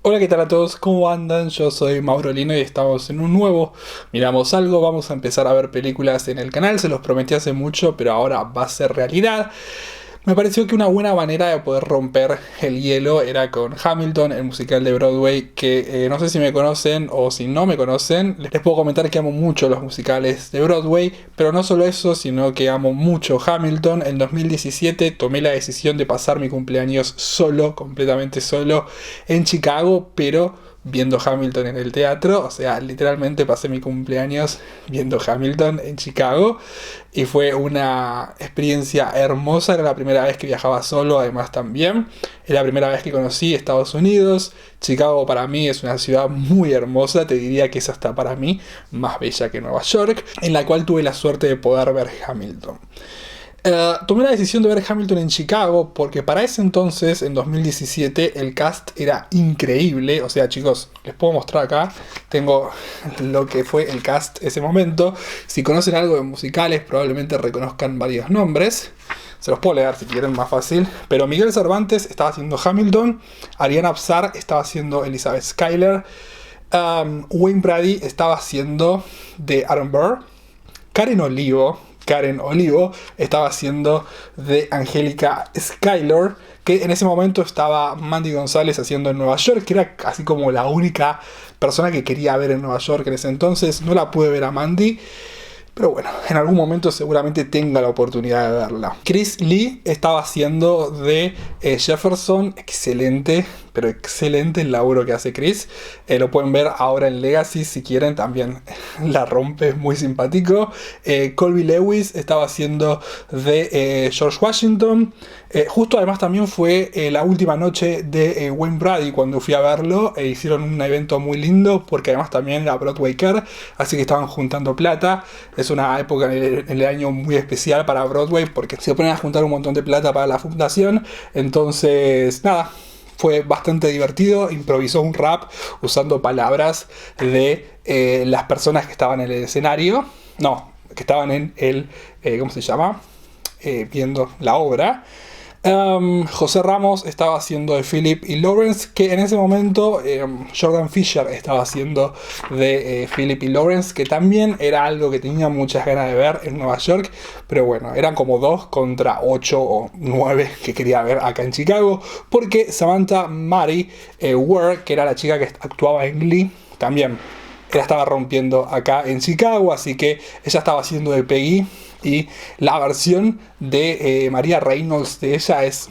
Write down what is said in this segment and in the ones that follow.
Hola, ¿qué tal a todos? ¿Cómo andan? Yo soy Mauro Lino y estamos en un nuevo Miramos Algo. Vamos a empezar a ver películas en el canal, se los prometí hace mucho, pero ahora va a ser realidad. Me pareció que una buena manera de poder romper el hielo era con Hamilton, el musical de Broadway, que no sé si me conocen o si no me conocen. Les puedo comentar que amo mucho los musicales de Broadway, pero no solo eso, sino que amo mucho Hamilton. En 2017 tomé la decisión de pasar mi cumpleaños solo, completamente solo, en Chicago, pero viendo Hamilton en el teatro. O sea, literalmente pasé mi cumpleaños viendo Hamilton en Chicago y fue una experiencia hermosa. Era la primera vez que viajaba solo, además también. Era la primera vez que conocí Estados Unidos. Chicago para mí es una ciudad muy hermosa, te diría que es hasta para mí más bella que Nueva York, en la cual tuve la suerte de poder ver Hamilton. Tomé la decisión de ver Hamilton en Chicago porque para ese entonces, en 2017, el cast era increíble. O sea, chicos, les puedo mostrar acá. Tengo lo que fue el cast ese momento. Si conocen algo de musicales, probablemente reconozcan varios nombres. Se los puedo leer si quieren, más fácil. Pero Miguel Cervantes estaba haciendo Hamilton. Ariana Absar estaba haciendo Elizabeth Schuyler. Wayne Brady estaba haciendo de Aaron Burr. Karen Olivo estaba haciendo de Angélica Schuyler, que en ese momento estaba Mandy González haciendo en Nueva York, que era casi como la única persona que quería ver en Nueva York en ese entonces. No la pude ver a Mandy, pero bueno, en algún momento seguramente tenga la oportunidad de verla. Chris Lee estaba haciendo de Jefferson. Excelente, pero excelente el laburo que hace Chris. Lo pueden ver ahora en Legacy si quieren, también la rompe, es muy simpático. Colby Lewis estaba haciendo de George Washington. Justo además también fue la última noche de Wayne Brady cuando fui a verlo. Hicieron un evento muy lindo porque además también era Broadway Care, así que estaban juntando plata. Es una época en el año muy especial para Broadway porque se ponen a juntar un montón de plata para la fundación. Entonces, nada, fue bastante divertido. Improvisó un rap usando palabras de las personas que estaban en el escenario. No, que estaban en el, ¿cómo se llama? Viendo la obra. José Ramos estaba haciendo de Philip y Lawrence, que en ese momento Jordan Fisher estaba haciendo de Philip y Lawrence, que también era algo que tenía muchas ganas de ver en Nueva York, pero bueno, eran como 2 contra 8 o 9 que quería ver acá en Chicago, porque Samantha Mary Ware, que era la chica que actuaba en Glee, también la estaba rompiendo acá en Chicago, así que ella estaba haciendo de Peggy. Y la versión de María Reynolds de ella es,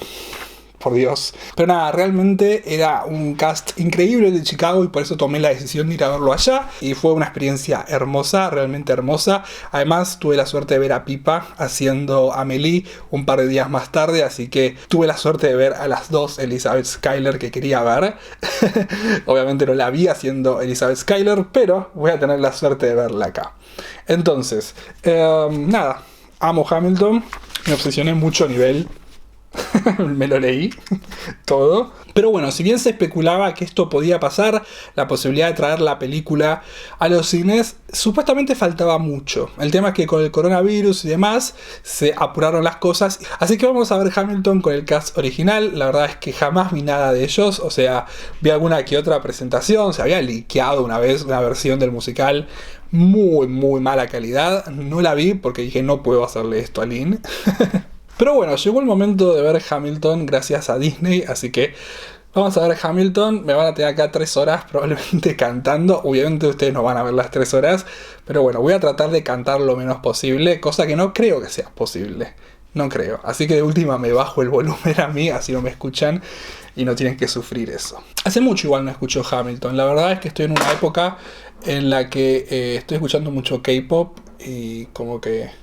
por Dios. Pero nada, realmente era un cast increíble de Chicago y por eso tomé la decisión de ir a verlo allá. Y fue una experiencia hermosa, realmente hermosa. Además tuve la suerte de ver a Pipa haciendo Amelie un par de días más tarde. Así que tuve la suerte de ver a las dos Elizabeth Schuyler que quería ver. Obviamente no la vi haciendo Elizabeth Schuyler, pero voy a tener la suerte de verla acá. Entonces, nada, amo Hamilton. Me obsesioné mucho a nivel me lo leí todo. Pero bueno, si bien se especulaba que esto podía pasar, la posibilidad de traer la película a los cines, supuestamente faltaba mucho. El tema es que con el coronavirus y demás se apuraron las cosas. Así que vamos a ver Hamilton con el cast original. La verdad es que jamás vi nada de ellos. O sea, vi alguna que otra presentación. Se había liqueado una vez una versión del musical muy mala calidad. No la vi porque dije no puedo hacerle esto a Lynn. Pero bueno, llegó el momento de ver Hamilton gracias a Disney, así que vamos a ver Hamilton. Me van a tener acá 3 horas probablemente cantando. Obviamente ustedes no van a ver las 3 horas, pero bueno, voy a tratar de cantar lo menos posible, cosa que no creo que sea posible. No creo. Así que de última me bajo el volumen a mí, así no me escuchan y no tienen que sufrir eso. Hace mucho igual no escucho Hamilton. La verdad es que estoy en una época en la que estoy escuchando mucho K-pop y como que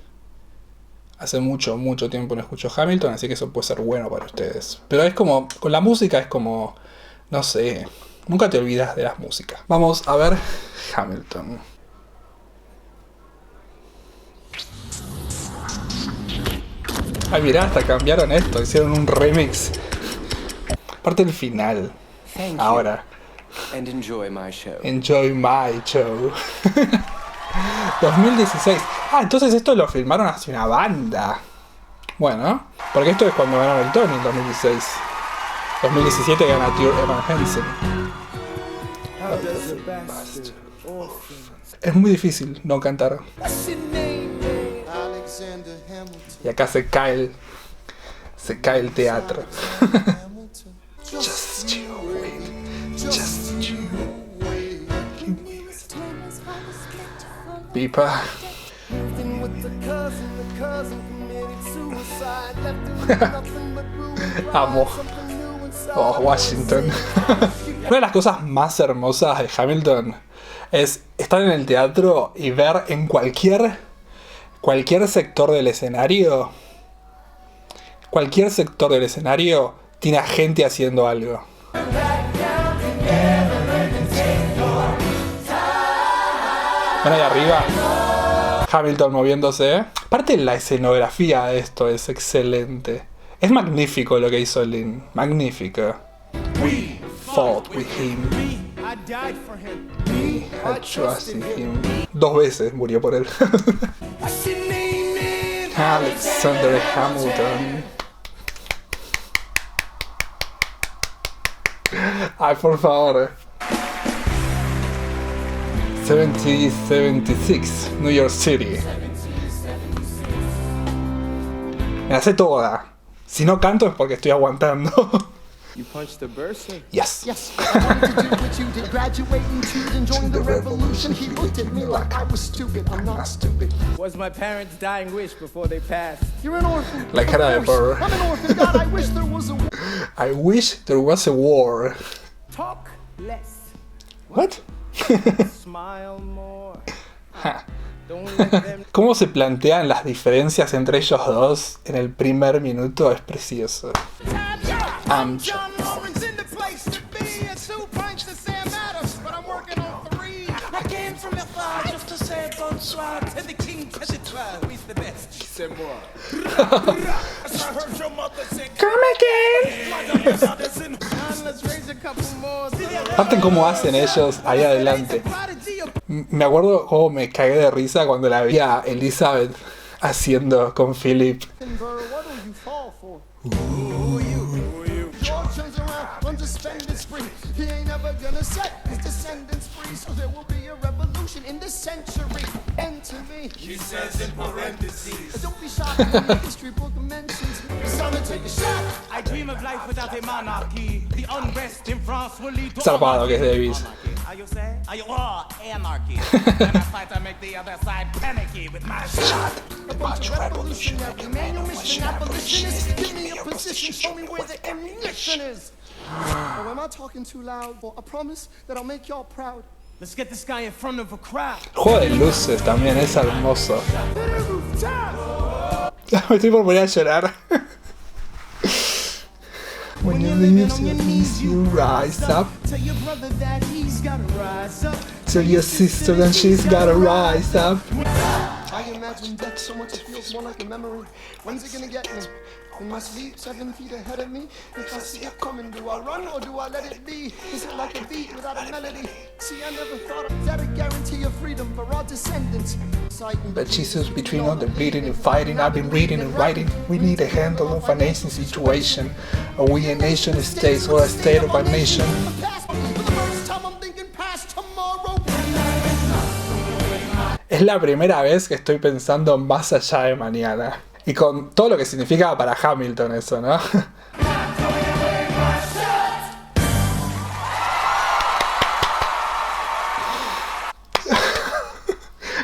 hace mucho tiempo no escucho Hamilton, así que eso puede ser bueno para ustedes. Pero es como, con la música es como, no sé, nunca te olvidas de las músicas. Vamos a ver Hamilton. Ay, mirá, hasta cambiaron esto, hicieron un remix. Aparte el final. Ahora. And enjoy my show. Enjoy my show. 2016. Ah, entonces esto lo filmaron hacia una banda. Bueno, porque esto es cuando ganaron el Tony en 2016. 2017 gana Dear Evan Hansen. Es muy difícil no cantar. Y acá se cae el teatro. Just you wait, just you wait. Pipa. Amo. Oh, Washington. Una de las cosas más hermosas de Hamilton es estar en el teatro y ver en cualquier sector del escenario. Cualquier sector del escenario tiene a gente haciendo algo. Ven ahí arriba. Hamilton moviéndose. Aparte, la escenografía de esto es excelente. Es magnífico lo que hizo Lin. Magnífico. We fought with him. We had trust in him. 2 veces murió por él. Alexander Hamilton. Ay, por favor. 76, New York City. Me la sé toda. Si no canto es porque estoy aguantando. You punched the bursar? Yes. Yes, I wanted to do what you did, graduate and choose and join the revolution. He looked at me like I was stupid. I'm not stupid. Was my parents' dying wish before they passed? You're an orphan. La cara de Of course. porro. I'm an orphan. God, I wish there was a... I wish there was a war. Talk less. What? Smile more. Ja. Don't let them... Cómo se plantean las diferencias entre ellos dos en el primer minuto es precioso. I'm John Lawrence in the place to be. It's 2 pints to Sam Adams, but I'm working on 3. I came from the far just to say bonsoir to the king to the 12. He's the best. Say more. I heard your mother say, Come again. John, let's raise a couple more. Aparte cómo hacen ellos ahí adelante. Me acuerdo cómo me cagué de risa cuando la vi a Elizabeth haciendo con Philip. What will you fall for? George turns around, runs a spending spree. He ain't never gonna set his descendants free. So there will be a revolution in this century. Enter me. He says in parentheses. Don't be shocked when the history book mentions me. It's time to take a shot. I dream of life without a monarchy. The unrest in France will lead to Zarpado que es Davis. Are you say? Are you anarchy? Then I fight to make the other side panicky with my shot. A bunch of revolutionary manumission abolitionists. Give me a position, show me where the ammunition is. Or am I talking too loud? For I promise that I'll make y'all proud. Let's get this guy in front of a crowd. El juego de luces también es hermoso. Me estoy por poner a llorar. When you live on your knees, you rise up. Tell your brother that he's gotta rise up. Tell your sister that she's gotta rise up. I imagine death so much it feels more like a memory. When's it gonna get me? It must be 7 feet ahead of me. If I see it coming, do I run or do I let it be? Is it like a beat without a melody? See, I never thought of that a guarantee of freedom for our descendants. But Jesus, between all the bleeding and fighting, I've been reading and writing. We need a handle of a nation situation. Are we a nation state or a state of a nation? Es la primera vez que estoy pensando más allá de mañana. Y con todo lo que significa para Hamilton eso, ¿no?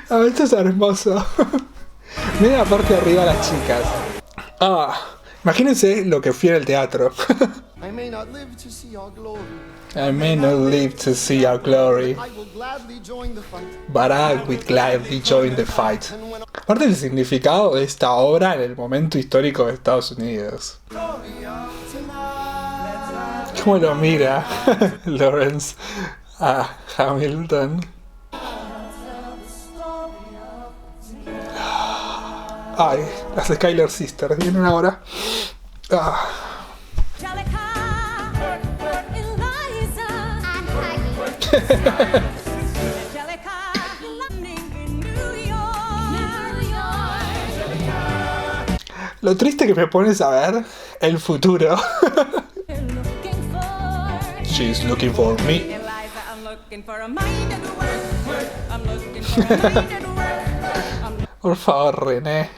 A ver, esto es hermoso. Miren la parte de arriba las chicas. Imagínense lo que fui en el teatro. I may not live to see our glory. I may not live to see our glory, I will gladly join the fight. but I will gladly join the fight. Aparte del significado de esta obra en el momento histórico de Estados Unidos. ¿Cómo lo mira Lawrence a Hamilton? Ay, las Skyler Sisters vienen ahora. Lo triste que me pone saber el futuro. She's looking for me. looking for a mind and work. I'm looking for a mind and work. Por favor, René.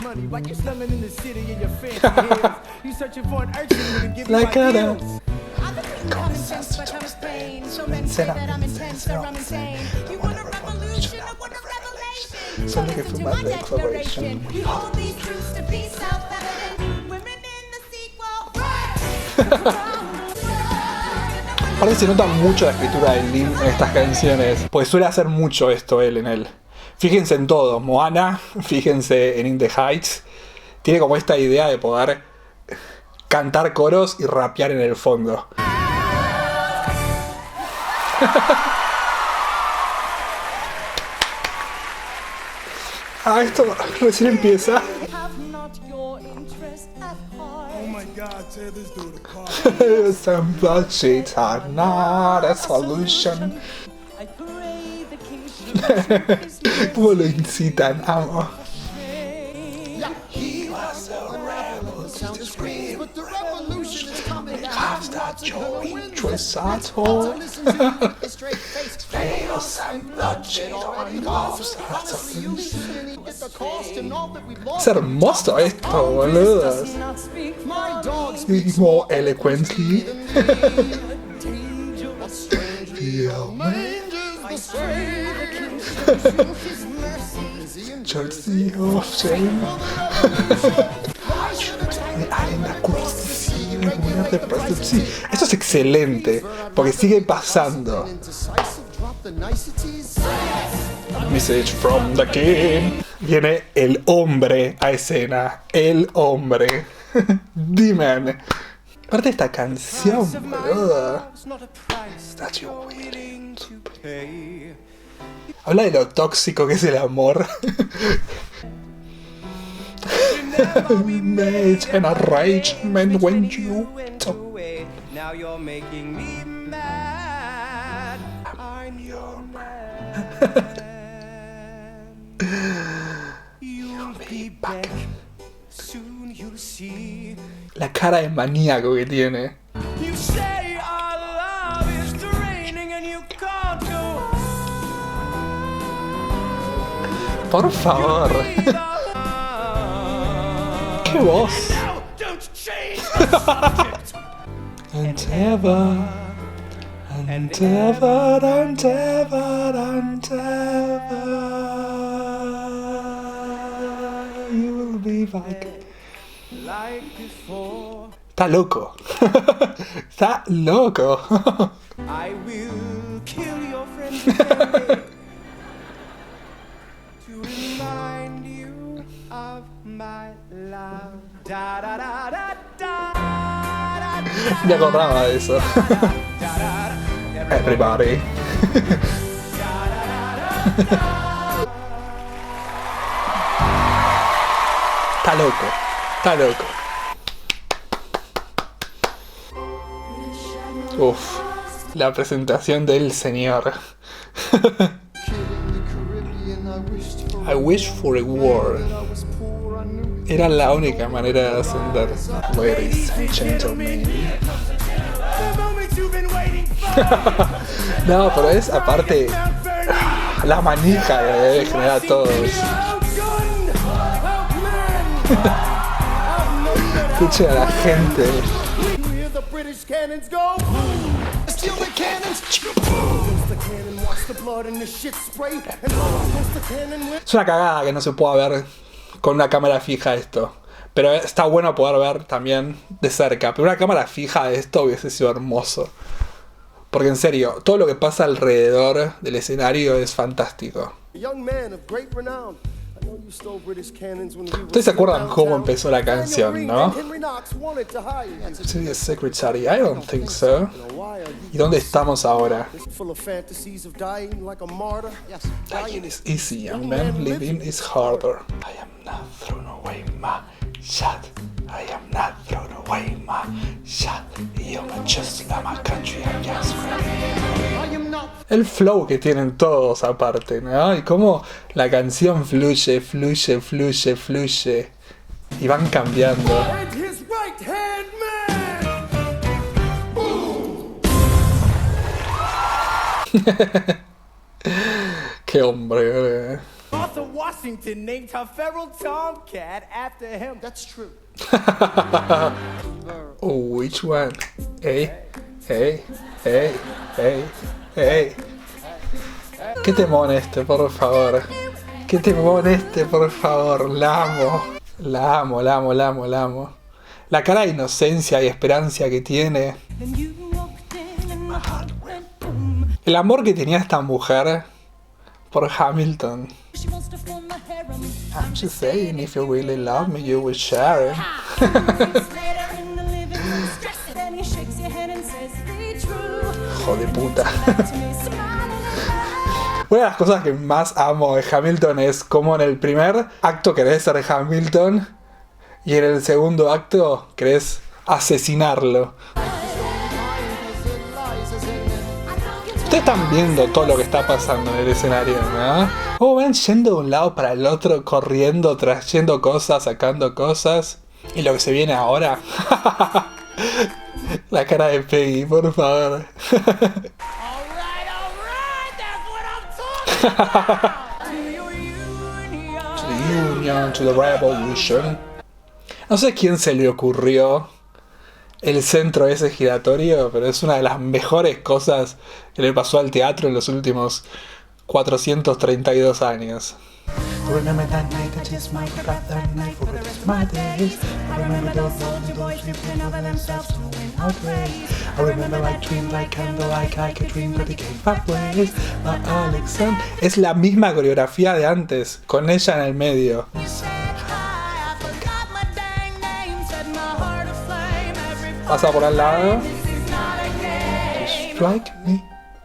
Money, like you're slumming in the city in your fancy hills. You searching for an urchin who can give you La cara. ideals. I've been reading common sense, but I'm pain. So men say that I'm intense or I'm insane. You want a revolution, I want a revelation. So So looking listen for to my my declaration. declaration. We hold these truths to be self-evident. Women in the sequel. Ahora se nota mucho la escritura de Lin en estas canciones, pues suele hacer mucho esto él en él. Fíjense en todo, Moana, fíjense en In the Heights, tiene como esta idea de poder cantar coros y rapear en el fondo. Ah, esto recién empieza. Have not your interest at heart. Oh my God, tear this dude apart. Some bullshit are not a solution. I pray the king should ¿Cómo lo incitan? Amo. Sound is scream, but the revolution is coming. That your interests at all. Listen to a straight face. Chaos and bloodshed on loves. Get the cost and all that we've Es lost. hermoso esto, boludos. not speak My dog Speak more eloquently. Jersey of shame. Sí, esto es excelente, porque sigue pasando. Indecisive, drop the niceties. Message from the king. Viene el hombre a escena. El hombre. Dime. Aparte de esta canción, boludo. It's not a price That you're willing to pay. Habla de lo tóxico que es el amor. We made an arrangement when you went away. Now you're making me mad. I'm your man. You'll be back. Soon you'll see. La cara de maníaco que tiene. You say our love is draining and you can't go. Por favor. ¡Qué voz! Now, don't change the subject. And ever, and ever, and ever, and ever, you will be back. Like before, Está loco. Está loco. I will kill your friends again to remind you of my love. Da da da da da. Me acordaba de eso. Everybody. Está loco. Está loco. Uf. La presentación del señor. Kid in the Caribbean, I wished for I wish for a war. I was poor, I knew it. Era la única manera de ascender. Ladies and gentlemen. The moment you've been waiting for. No, pero es aparte la manija que debe generar a todos. Outgunned, outmanned, outnumbered. Escuchen a la gente. You hear the British cannons go? Steal the cannons. Against the cannon, watch the blood and the shit spray. And against the cannon, Es una cagada que no se pueda ver con una cámara fija esto. Pero está bueno poder ver también de cerca. Pero una cámara fija de esto hubiese sido hermoso. Porque en serio, todo lo que pasa alrededor del escenario es fantástico. A young man of great renown. I know you stole British cannons when we were ¿Ustedes se acuerdan still cómo downtown. empezó la Daniel canción, Green no? and Henry Knox wanted to hire you. To the secretary, I don't think so. Now, why are you ¿Y dónde estamos ahora? full of fantasies of dying like a martyr? Yes. Dying is easy, young man. Living is harder. I am not thrown away my shot. I am not thrown away my shot. You're just like my country, I'm just ready. I am not El flow que tienen todos aparte, ¿no? Y cómo la canción fluye, fluye, fluye, fluye. Y van cambiando. and his right hand man. Qué hombre. Arthur Washington named her feral tomcat after him. That's true. Oh, which one? Hey, hey, hey, hey, hey. ¿Qué temón este, por favor? ¿Qué temón este, por favor? La amo. La amo, la amo, la amo, la amo. La cara de inocencia y esperanza que tiene. And you walked in and my heart went boom. El amor que tenía esta mujer por Hamilton. She wants to form a harem. I'm just saying, if you really love me, you will share it. Weeks later in the living room, stressing, and he shakes your hand and says, "Be true." Hijo de puta. To me, smiling and Una de las cosas que más amo de Hamilton es como en el primer acto querés ser Hamilton y en el segundo acto querés asesinarlo. Ustedes están viendo todo lo que está pasando en el escenario, ¿no? Como ven yendo de un lado para el otro, corriendo, trayendo cosas, sacando cosas. Y lo que se viene ahora. La cara de Peggy, por favor. All right, that's what I'm talking about. To your union. To the Union, to the Revolution. No sé quién se le ocurrió el centro ese giratorio, pero es una de las mejores cosas que le pasó al teatro en los últimos 432 años. I remember that night, I just might have got that night for the rest of my days. I remember those soldier boys tripping over themselves to win outrageous. I remember I dreamed like candle, like I could dream, but it came five ways. Alexander. Es la misma coreografía de antes, con ella en el medio. You said hi, I forgot my dang name, set my heart aflame. Every Pasa por al lado. this is not a game. Strike me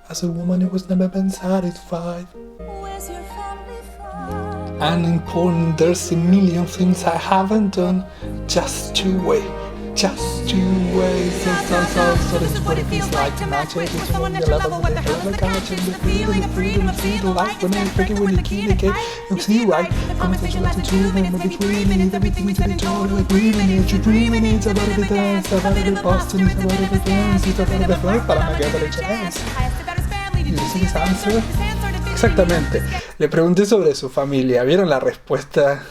as a woman who has never been satisfied. Where's your family from? Unimportant, there's a million things I haven't done. Just to wait, just to wait. So this is what it feels like to match with someone that you love. What the hell is the catch? It's the feeling of freedom of seeing the light when I'm freaking with the key to get. You see right, the conversation lasts 2 minutes, maybe 3 minutes. Everything we said in total agreement. You're dreaming, it's about the dance, about the Boston, it's about the dance, it's about the flirt, but I'm gonna give it a chance. You see his answer? Exactamente. Le pregunté sobre su familia. ¿Vieron la respuesta?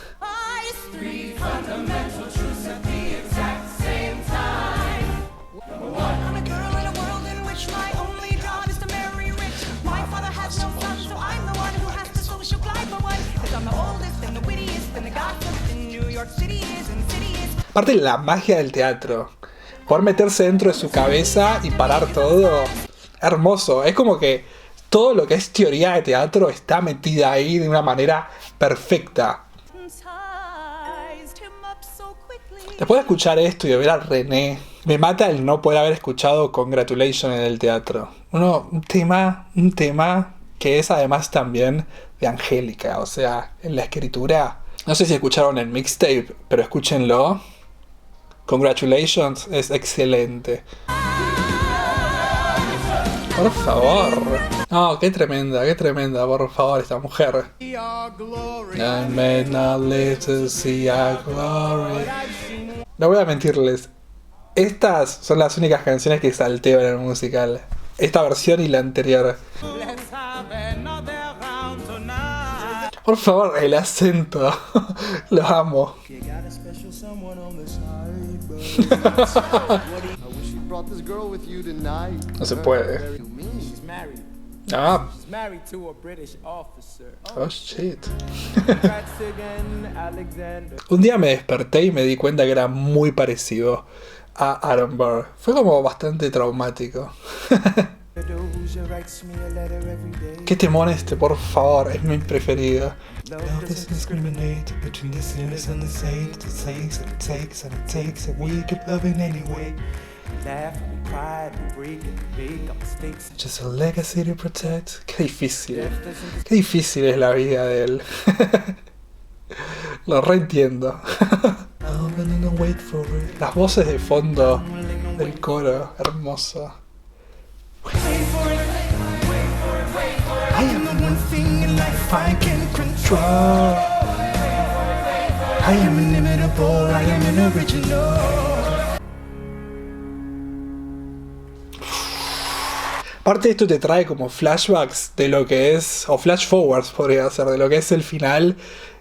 Aparte la magia del teatro. Poder meterse dentro de su cabeza y parar todo. Hermoso. Es como que todo lo que es teoría de teatro está metida ahí de una manera perfecta. Después de escuchar esto y de ver a René, me mata el no poder haber escuchado Congratulations en el teatro. Un tema que es además también de Angélica, o sea, en la escritura. No sé si escucharon el mixtape, pero escúchenlo. Congratulations es excelente. Por favor. No, qué tremenda, por favor, esta mujer. See our glory. I may not live to see our glory. No voy a mentirles. Estas son las únicas canciones que salteo en el musical. Esta versión y la anterior. Let's have another round tonight. Por favor, el acento. Lo amo. You got a special someone on the side, but I wish you brought this girl with you tonight. No se puede. You mean? She's married. Ah, She's married to a British officer. oh shit. Congrats again, Alexander. Un día me desperté y me di cuenta que era muy parecido a Aaron Burr. Fue como bastante traumático. Doja writes me a letter every day. Qué temón este, por favor, es mi preferido. Love doesn't discriminate between the sinners and the saints. It takes and it takes and it takes, and we keep loving anyway. Laugh, we cry, we break and make our mistakes. Just a legacy to protect. Qué difícil. Qué difícil es la vida de él. Lo reentiendo. Las voces de fondo del coro, hermoso. I am the one thing in life I can control. I am inimitable, I am an original. Aparte esto te trae como flashbacks de lo que es, o flash forwards podría ser, de lo que es el final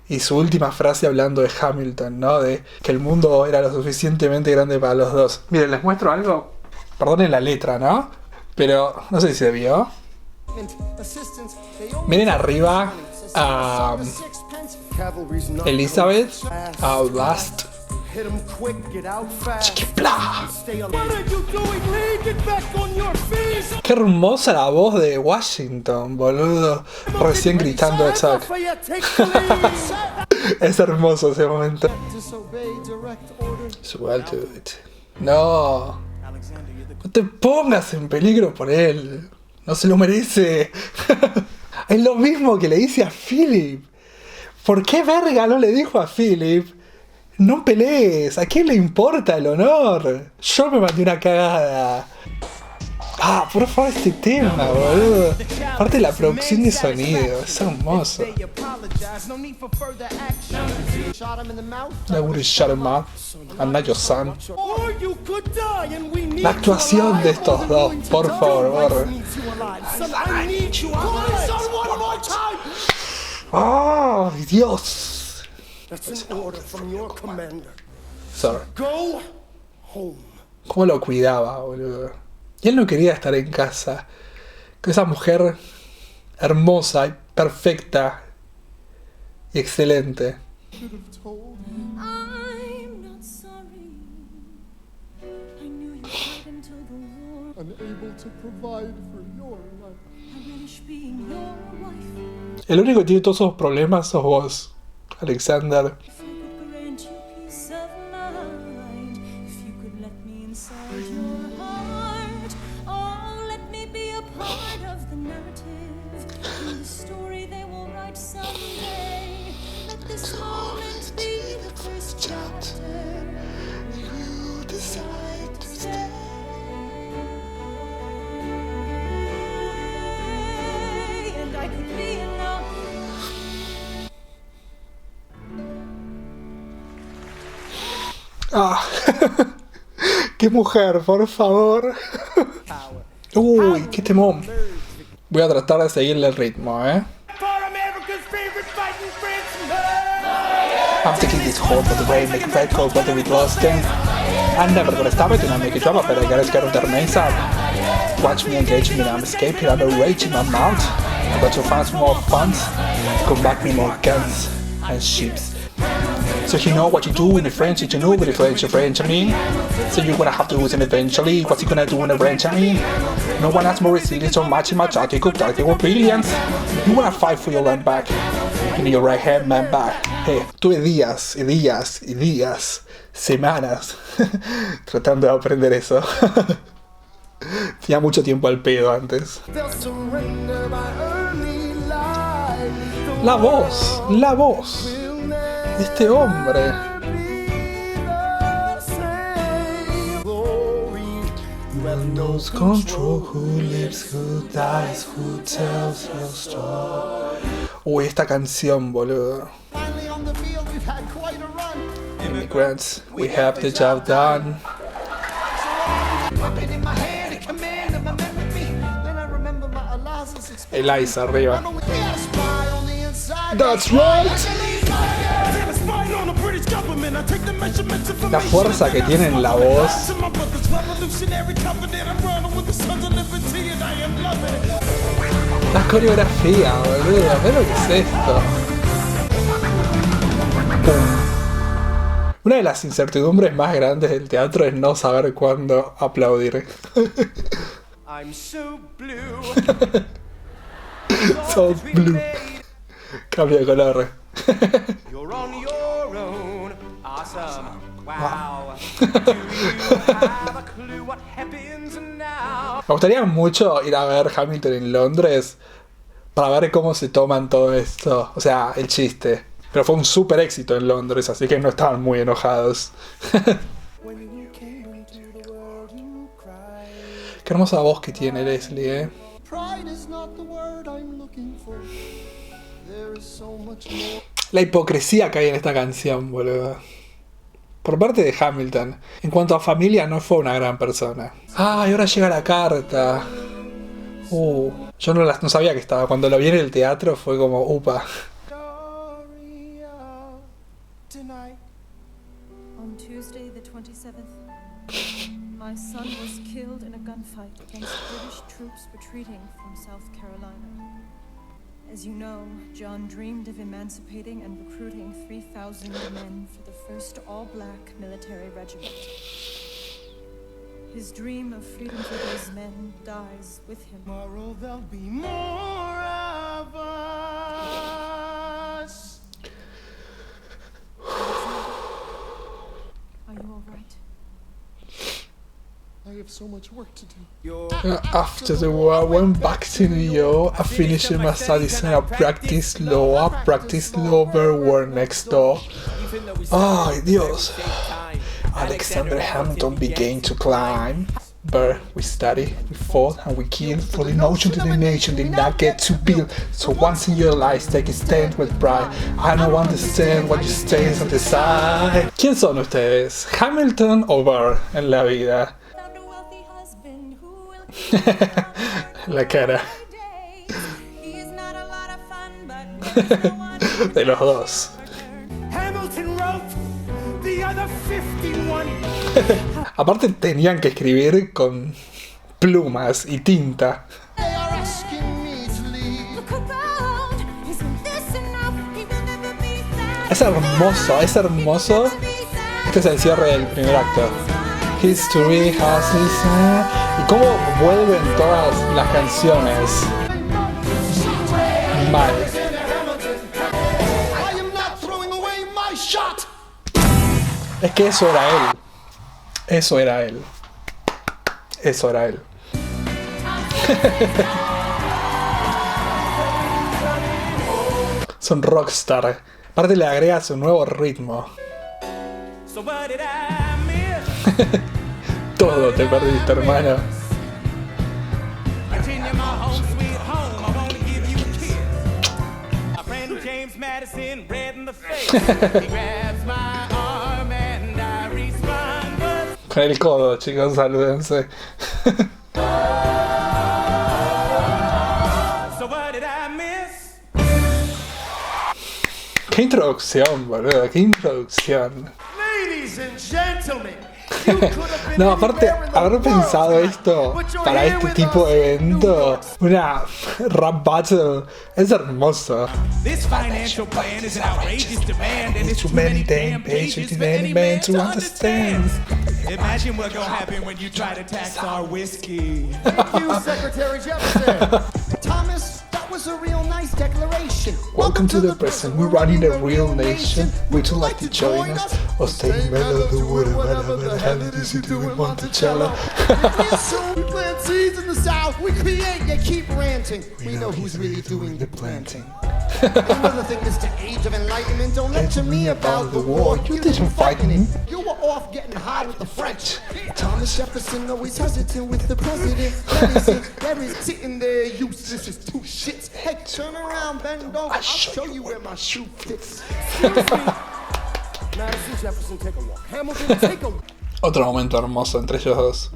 y su última frase hablando de Hamilton, ¿no? De que el mundo era lo suficientemente grande para los dos. Miren, les muestro algo, perdonen la letra, ¿no? Pero no sé si se vio. Miren arriba a Elizabeth, a Bast. Hit 'em quick, get out fast. ¡Chiquipla! Stay alive. What are you doing, Lee? Get back on your feet. Qué hermosa la voz de Washington, boludo. Recién gritando attack. Es hermoso ese momento. No. No te pongas en peligro por él. No se lo merece. Es lo mismo que le dice a Philip. ¿Por qué verga no le dijo a Philip? No pelees, ¿a quién le importa el honor? Yo me mandé una cagada. Ah, por favor, este tema, boludo. Aparte la producción de sonido, es hermoso. I would shut him up. I'm not your son. La actuación de estos dos, por favor. ¡Oh, Dios! That's an order from your commander. Sorry. Go home. ¿Cómo lo cuidaba, boludo? Y él no quería estar en casa. Que esa mujer hermosa y perfecta y excelente. I'm not sorry. I knew you cried until the war. Unable to provide for your life. I relish being your wife. El único que tiene todos esos problemas sos vos, Alexander. If I could grant you peace of mind, if you could let me inside your heart, oh, let me be a part of the narrative, in the story they will write someday. Let this moment be the first chapter. You decide to stay, and I could be enough. Ah, qué mujer, por favor. Uy, qué temón. Voy a tratar de seguirle el ritmo, For America's favorite fighting France. I'm taking this hold of the way, make red cold weather with lost them. I'm never gonna stop it and I make it drama, but I gotta get the remains up. Watch me engage me, I'm escaping, I'm raging, I'm out. I got to find some more funds. Come back me more guns and ships. So you know what you do in the French, you know with the French, I mean. So you're gonna have to lose it eventually. What's he gonna do in the French, I mean? No one has more resilience or much in my tactical brilliance. You wanna fight for your land back. You need your right hand man back. Hey, tuve días y días y días, semanas, tratando de aprender eso. Tenía mucho tiempo al pedo antes. They'll surrender by early light. La voz de este hombre. Knows control, who lives, who dies, who tells your story. Uy, esta canción, boludo. Finally on the field, we've had quite a run. Immigrants, we have the job done. Puppet in my hand, a command of my memory. Then I remember my Eliza's experience. Eliza arriba. We had a spy on the inside. That's right. La fuerza que tiene en la voz. La coreografía, boludo. Ve lo que es esto. Pum. Una de las incertidumbres más grandes del teatro es no saber cuándo aplaudir. I'm so blue. So blue. Cambio de color. You're on your own. Awesome. Wow. Do you have a clue what happens now? Me gustaría mucho ir a ver Hamilton en Londres para ver cómo se toman todo esto. O sea, el chiste. Pero fue un super éxito en Londres, así que no estaban muy enojados. Qué hermosa voz que tiene Leslie, Pride is not the word I'm looking for. There is so much more. La hipocresía que hay en esta canción, boludo. Por parte de Hamilton. En cuanto a familia, no fue una gran persona. Ah, y ahora llega la carta. Yo no sabía que estaba. Cuando lo vi en el teatro fue como, upa. Story of tonight. On Tuesday, the 27th, my son was killed in a gunfight against British troops retreating from South Carolina. As you know, John dreamed of emancipating and recruiting 3,000 men for the first all-black military regiment. His dream of freedom for those men dies with him. Tomorrow there'll be more of us. Are you all right? I have so much work to do. After the war, I went back to New York. I finished my studies and I practiced law. I practiced law very well next door. Ay, Dios. Alexander Hamilton began to climb. But we studied, we fought, and we killed for the notion that the nation did not get to build. So once in your life, take a stand with pride. I don't understand what you stand on the side. ¿Quién son ustedes? ¿Hamilton o Burr en la vida? Found a wealthy husband who will keep me on La cara days. He is not a lot of fun, but there's no one who de los dos. Hamilton wrote the other 51. Aparte tenían que escribir con plumas y tinta. They are asking me to leave. look around. Isn't this enough? He will never be sad. Es hermoso, es hermoso. Este es el cierre del primer acto. History has its y cómo vuelven todas las canciones. Mal. I am not throwing away my shot. Es que eso era él. Eso era él. Eso era él. Son rockstar. Aparte le agrega su nuevo ritmo. So what did I miss? Todo te perdiste, hermano. Virginia, my home sweet home. I wanna give you a kiss. My friend James Madison, red in the face. He grabs my arm and I respond, but Con el codo, chicos, salúdense. so what did I miss? Qué introducción, boludo, qué introducción. Ladies and gentlemen, you could have been No, aparte, anywhere in the haber world pensado tonight, esto but you're para here este with tipo us de in New evento, York. una rap battle, es hermoso. This financial plan is an outrageous demand, and it's too many damn pages for any man to understand. Imagine what's gonna happen when you try to tax our whiskey. Thank you, Secretary Jefferson. Thomas, that was a real nice declaration. Welcome to the present, we're running a real nation. Would you like to join us? Or stay mellow, the wood, whatever the hell it is you do in Monticello. Real soon, we plant seeds in the South. We create, they keep ranting. We know who's really doing the planting. Another thing is the age of enlightenment. Don't lecture me about the war. You didn't fight in it. You were off getting high with the French. Thomas Jefferson always hesitant with the president. There is sitting there useless as two shits. Hey, turn around, bend over. I'll show you where my shoe fits. Madison, Jefferson, take a walk. Hamilton, take a walk. Otro momento hermoso entre ellos dos.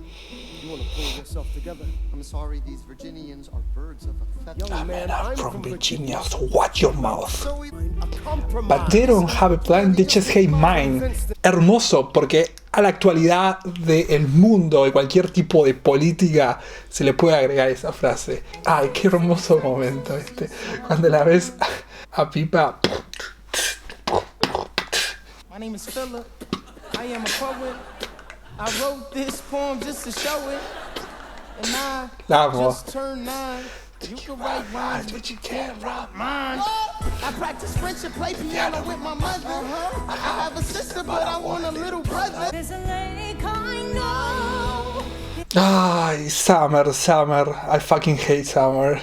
You want to pull yourself together. I'm sorry, these Virginians are birds of a feather. Young man, I'm From Virginia, so watch your mouth. So we A compromise. But they don't have a plan, they just hate mine. Hermoso, porque a la actualidad del mundo y cualquier tipo de política se le puede agregar esa frase. Ay, qué hermoso momento este. Cuando la ves a Pipa. My name is Philip. I am a poet. I wrote this poem just to show it. And I La amo. just turned 9. You can write rhymes, but you can't write mine. I practice French and play piano with my mother. I have a sister, but I want a little brother. There's a lake I know. Ay, Summer, Summer. I fucking hate Summer.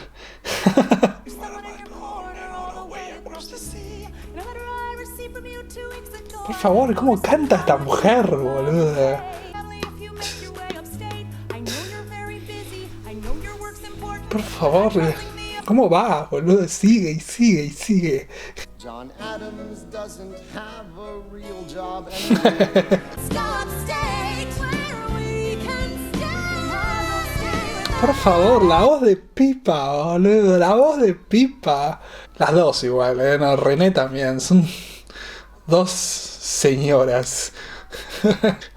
Someone in your corner all the way across the sea. And a letter I received from you 2 weeks ago. Por favor, ¿cómo canta esta mujer, boluda? Family, if you make your way upstate, I know you're very busy. I know your work's important. Por favor, ¿cómo va, boludo? Sigue y sigue y sigue. John Adams doesn't have a real job anymore. Stop state where we can stay. Por favor, la voz de Pipa, boludo. La voz de Pipa. Las dos igual, no, René también. Son dos señoras.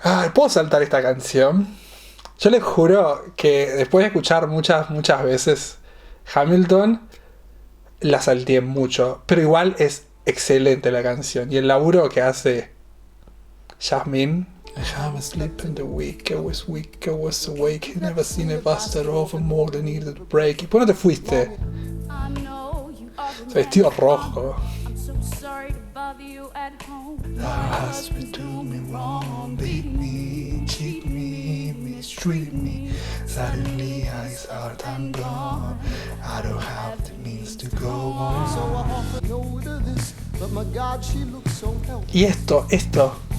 Ay, ¿puedo saltar esta canción? Yo les juro que después de escuchar muchas veces Hamilton, la salteé mucho. Pero igual es excelente la canción. Y el laburo que hace Jasmine. I haven't slept in the week, I was weak, I was awake, never seen a bastard over more than needed a break. ¿Y por qué no te fuiste? Vestido rojo. Has been doing me wrong, beat me, cheat me, mistreat me. Suddenly I start, I'm gone. I don't have the means to go on. So I offered no to this, but my God, she looks so helpless. Y esto.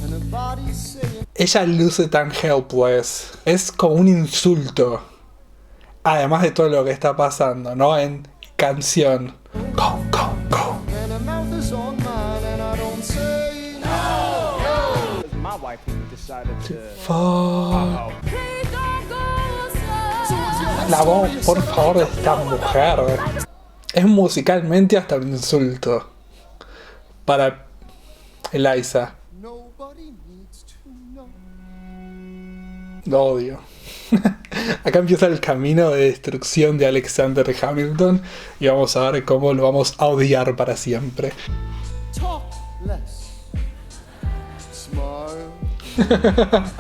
And her body's saying, Ella luce tan helpless. Es como un insulto. Además de todo lo que está pasando, ¿no? En canción. Go, go, go. and her mouth is on mine, and I don't say no. My wife who decided to. Fuck. La voz, por favor, de esta mujer. Es musicalmente hasta un insulto. Para Eliza. Nobody needs to know. Lo odio. Acá empieza el camino de destrucción de Alexander Hamilton y vamos a ver cómo lo vamos a odiar para siempre. Talk less. Smile.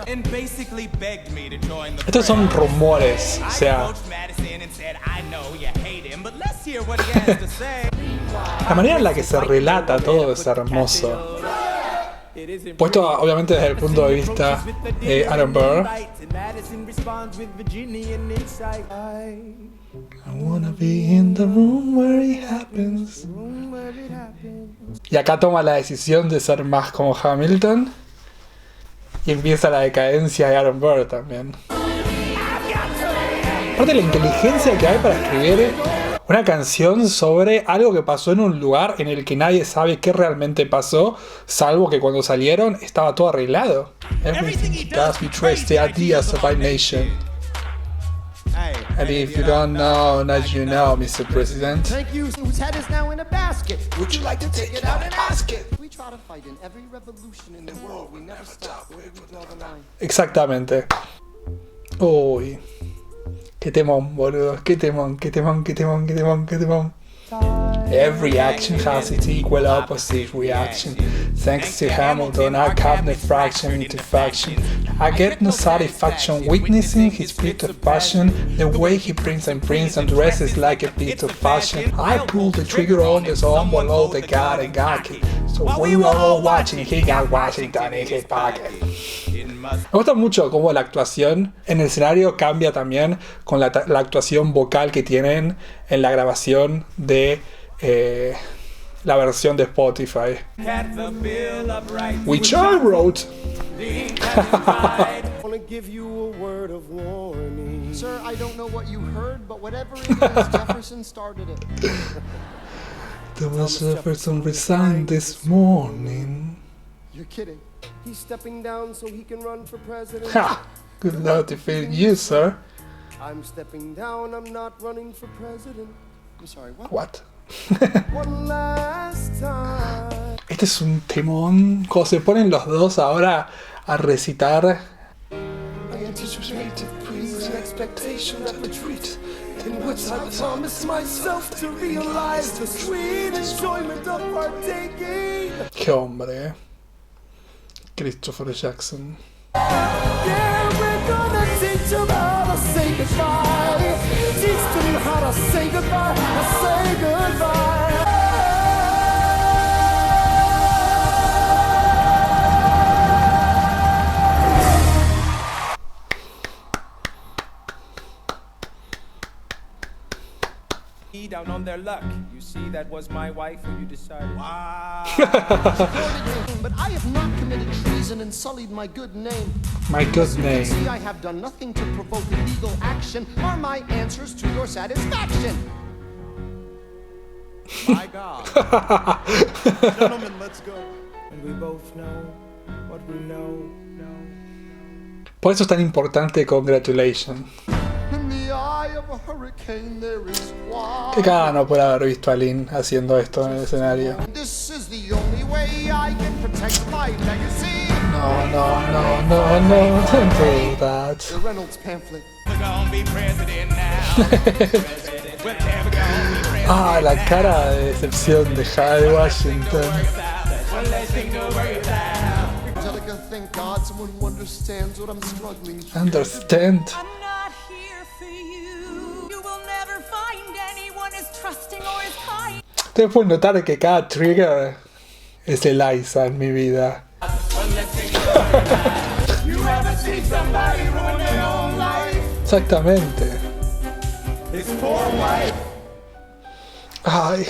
And basically begged me to join the Estos son rumores, o I sea, approached Madison and said, I know you hate him, but let's hear what he has to say. la manera en la que se relata todo es hermoso. Puesto obviamente desde el punto de vista de Aaron Burr. I wanna be in the room where it happens. Y acá toma la decisión de ser más como Hamilton. Y empieza la decadencia de Aaron Burr también. Aparte la inteligencia que hay para escribir una canción sobre algo que pasó en un lugar en el que nadie sabe qué realmente pasó, salvo que cuando salieron estaba todo arreglado. Everything he does betrays the ideas of our nation. And if you don't know, now you know, Mr. President. Thank you. Whose head is now in a basket? Would you like to take it out and ask it? We try to fight in every revolution in the world. We never stop. We draw the line. Exactamente. Uy. Qué temón, boludo. Qué temón, qué temón, qué temón, qué temón, qué temón. Every action has its equal opposite reaction. Thanks to Hamilton, I cut the fraction into faction. I get no satisfaction witnessing his bit of passion. The way he prints and dresses like a bit of fashion. I pull the trigger on the zone below the guard and got it. So we were all watching, he got Washington in his pocket. Me gusta mucho cómo la actuación en el escenario cambia también con la actuación vocal que tienen en la grabación de la versión de Spotify. Which I wrote. I want to give you a word of warning. Sir, I don't know what you heard, but whatever it is, Jefferson started it. Thomas Jefferson resigned this morning. You're kidding. He's stepping down so he can run for president. Ha! Good luck defeating you, sir. I'm stepping down, I'm not running for president. I'm sorry, what? What? One last time. Este es un temón. Cuando se ponen los dos ahora a recitar. I anticipated dreams and expectation that retreat. In which I promised myself to realize the sweet enjoyment of partaking. Qué hombre. Christopher Jackson. Yeah, we're gonna teach them how to say goodbye. Teach them how to say goodbye. Say goodbye. Down on their luck. You see, that was my wife who you decided. Wow. But I have not committed treason and sullied my good name. My good name. See, I have done nothing to provoke legal action. Are my answers to your satisfaction? My God. Gentlemen, let's go. And we both know what we know. Por eso es tan importante Congratulations. In the eye of a hurricane there is Qué one. cagada no por haber visto a Lynn haciendo esto en el escenario. This is the only way I can protect my legacy. No, no, no, no, no, don't do that. The Reynolds pamphlet. We're gonna be president now. President. We're never gonna be president. Ah, la cara de decepción de Jade Washington. One less thing to worry about. Angelica, thank God someone who understands what I'm struggling through. Understand. I'm not here for you. You will never find anyone as trusting or as kind. Ustedes pueden notar que cada trigger es Eliza en mi vida. You ever see somebody ruin their own life? Exactamente. His poor wife. Ay.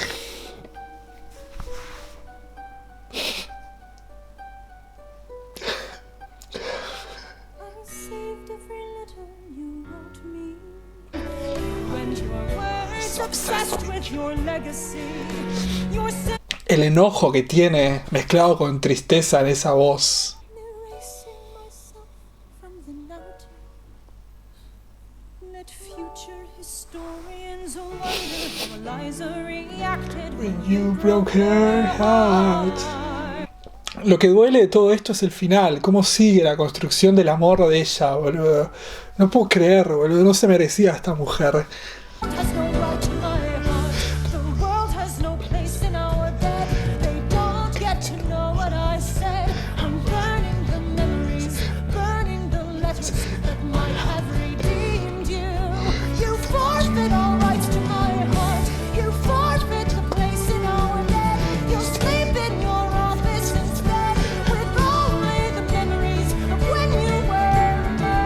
I saved every letter you wrote me. When your words obsessed with your legacy, your El enojo que tiene mezclado con tristeza en esa voz. erasing myself from the narrative. Let future historians wonder how Eliza reacted when You broke her heart. Lo que duele de todo esto es el final. Cómo sigue la construcción del amor de ella, boludo. No puedo creer, boludo. No se merecía esta mujer. has no right to my heart. The world has no place in our bed. They don't get to know what I said. I'm burning the memories, burning the letters that might have redeemed you. You forfeit all rights to my heart. You forfeit the place in our bed. You'll sleep in your office instead with only the memories of when you were mine.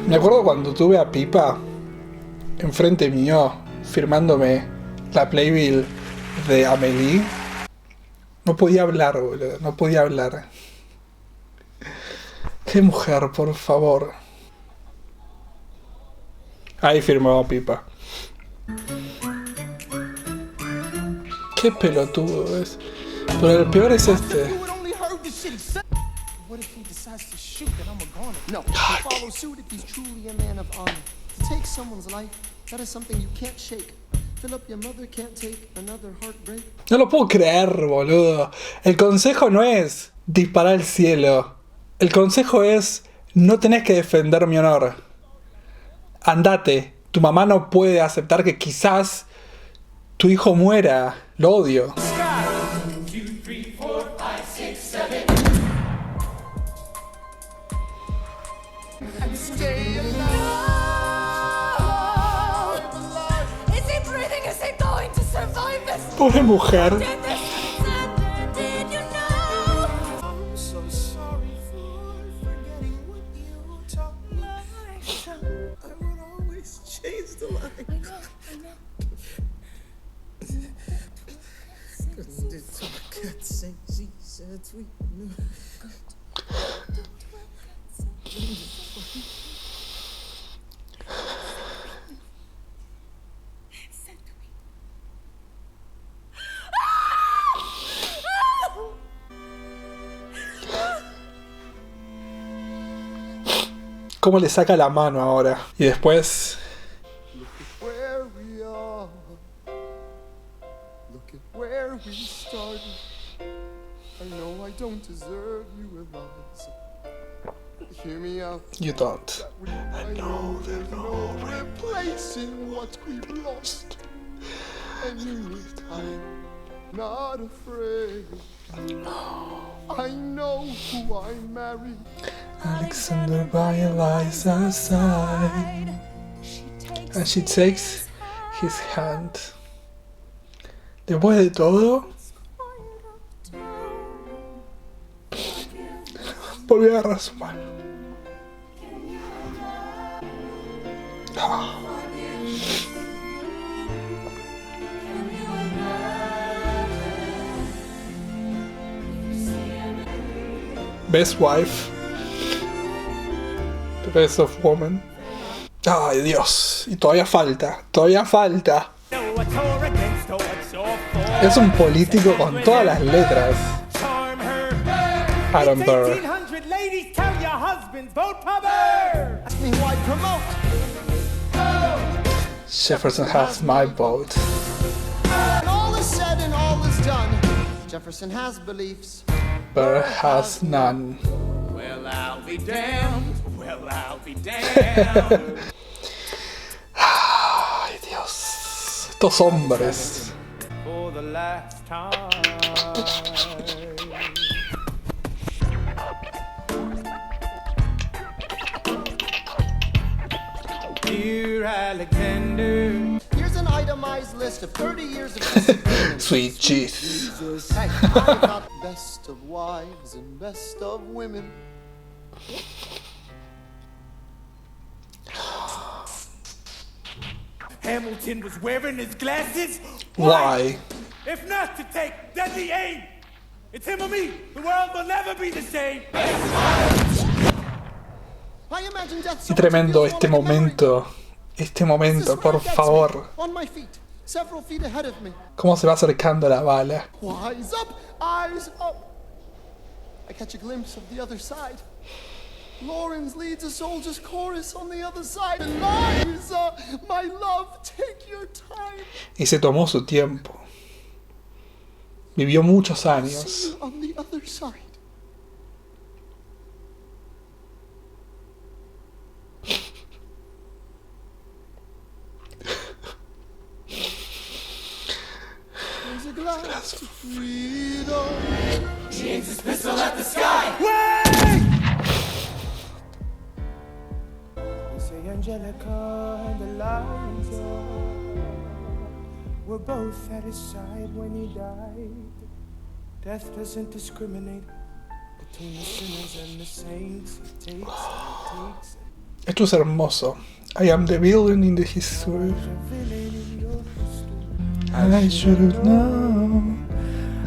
Me acuerdo cuando tuve a Pipa enfrente mío firmándome la playbill de Amélie. No podía hablar, boludo. No podía hablar. Qué mujer, por favor. Ahí firmaba Pipa. Qué pelotudo es. Pero el peor es este. You would only heard the shit he said. What if he decides to shoot and I'm a goner? No, to follow suit if he's truly a man of honor. To take someone's life, that is something you can't shake. Philip, your mother can't take another heartbreak. No lo puedo creer, boludo. El consejo no es disparar al cielo. El consejo es no tenés que defender mi honor. Andate. Tu mamá no puede aceptar que quizás tu hijo muera. Lo odio. Stay alive. Is he breathing? Is he going to survive this? Pobre mujer. Did you know? I'm so sorry for forgetting what you taught me. I would always change the line. I know. Cause did talk at St. She said sweet. Cómo le saca la mano ahora. Y después... Where we are. Look at where we started. I know I don't deserve you, Eliza. Hear me out. You don't. I know there's no replacing what we've lost. And you need time, not afraid. I know who I married. Alexander by Eliza's side. And she takes his hand. Después de todo, volvió a agarrar su mano. Ah. Best wife. The best of woman. Ay, Dios. Y todavía falta. Todavía falta. Es un político con todas las letras. Aaron Burr. 1800 ladies, tell your husbands, vote for Burr. Ask me who I promote. Jefferson has my vote. When all is said and all is done, Jefferson has beliefs. Burr has none. Well, I'll be damned. Well, I'll be damned. Ay, Dios. Estos hombres. For the last time. Dear Alexander, Here's an itemized list of 30 years of disagreements. Sweet Jesus. Hey, I got best of wives and best of women. Hamilton was wearing his glasses. Why? If not to take deadly aim, it's him or me. The world will never be the same. I imagine death Qué so much it tremendo feels este more like a memory. momento. Este This momento, is where por it gets me. favor. On my feet, several feet ahead of me. Cómo se va acercando la bala. Eyes up, eyes up. I catch a glimpse of the other side. Lawrence leads a soldier's chorus on the other side. Eliza, my love, take your time. Y se tomó su tiempo. Vivió muchos See años. you on the other side. There's a glass to freedom. They say Angelica and Eliza were both at his side when he died. Death doesn't discriminate between the sinners and the saints. It takes and it takes. Esto es hermoso. I am the villain in the history. There's a villain in your history. I should have known.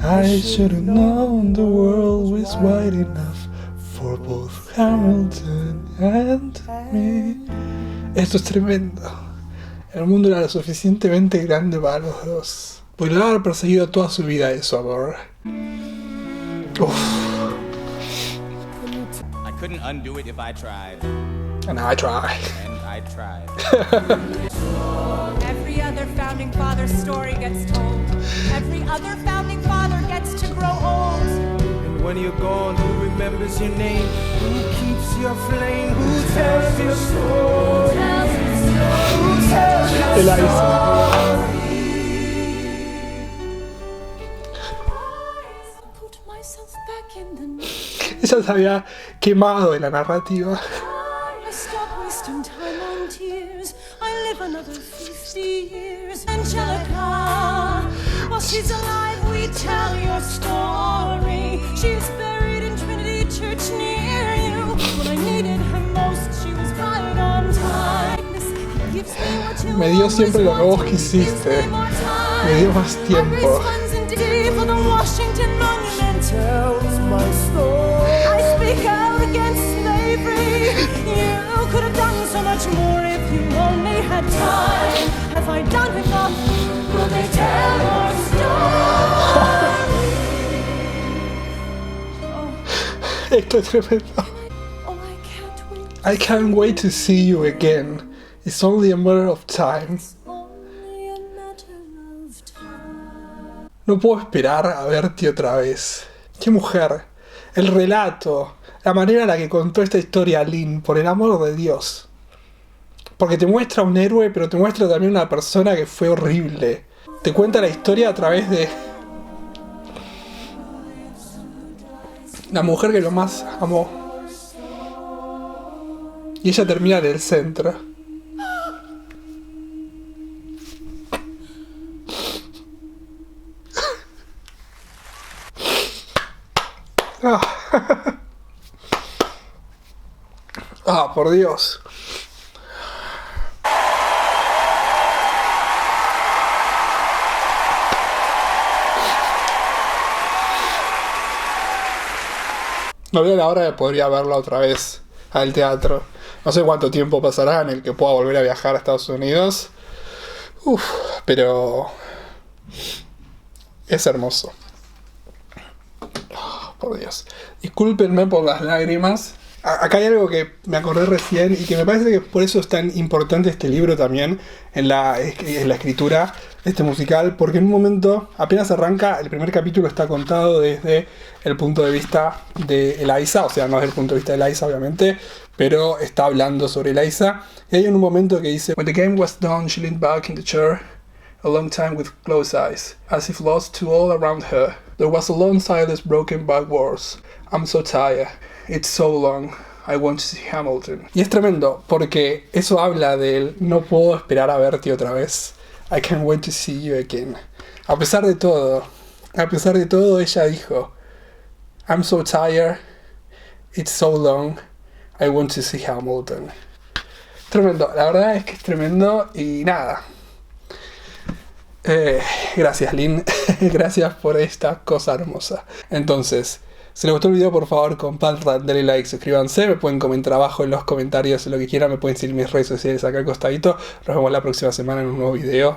I should have known the world was wide enough for both Hamilton and me. Esto es tremendo. El mundo era lo suficientemente grande para los dos. Podría haber perseguido toda su vida eso, amor. Uff. I couldn't undo it if I tried. And I try. And I tried. Every other founding father's story gets told. Every other founding father gets to grow old. And when you're gone, who remembers your name? Who keeps your flame? Who tells your story? Who tells your Eliza. Put myself back in the night. Ella se había quemado de la narrativa. I stop wasting time on tears. I live another 50 years. Angelica, while she's alive, we tell your story. She's buried in Trinity Church near you. When I needed her most, she was right on time. This gives me what you Me dio always siempre lo que vos wanted. Gives quisiste. me more time. Me dio más I tiempo. raise funds in D for the Washington Monument. tells my story. I speak out against slavery. You could have done so much more if you only had time. Have I done enough? Will they tell your story? Esto es tremendo. Oh, I can't wait. I can't wait to see you again. It's only a matter of time. Only a matter of time. No puedo esperar a verte otra vez. ¡Qué mujer! El relato, la manera en la que contó esta historia Lynn, por el amor de Dios. Porque te muestra un héroe, pero te muestra también una persona que fue horrible. Te cuenta la historia a través de la mujer que lo más amó. Y ella termina en el centro. Ah, por Dios. No veo la hora de poder ir a verla otra vez al teatro. No sé cuánto tiempo pasará en el que pueda volver a viajar a Estados Unidos. Pero es hermoso. Oh, por Dios. Discúlpenme por las lágrimas. Acá hay algo que me acordé recién y que me parece que por eso es tan importante este libro también en la escritura de este musical, porque en un momento, apenas arranca, el primer capítulo está contado desde el punto de vista de Eliza, o sea, no desde el punto de vista de Eliza obviamente, pero está hablando sobre Eliza, y hay un momento que dice: When the game was done, she leaned back in the chair a long time with closed eyes, as if lost to all around her. There was a long silence broken by words. I'm so tired. It's so long. I want to see Hamilton. Y es tremendo, porque eso habla del no puedo esperar a verte otra vez. I can't wait to see you again. A pesar de todo, ella dijo: I'm so tired. It's so long. I want to see Hamilton. Tremendo, la verdad es que es tremendo y nada. Gracias, Lynn. Gracias por esta cosa hermosa. Entonces, si les gustó el video, por favor, compartan, denle like, suscríbanse. Me pueden comentar abajo en los comentarios lo que quieran. Me pueden seguir en mis redes sociales acá al costadito. Nos vemos la próxima semana en un nuevo video.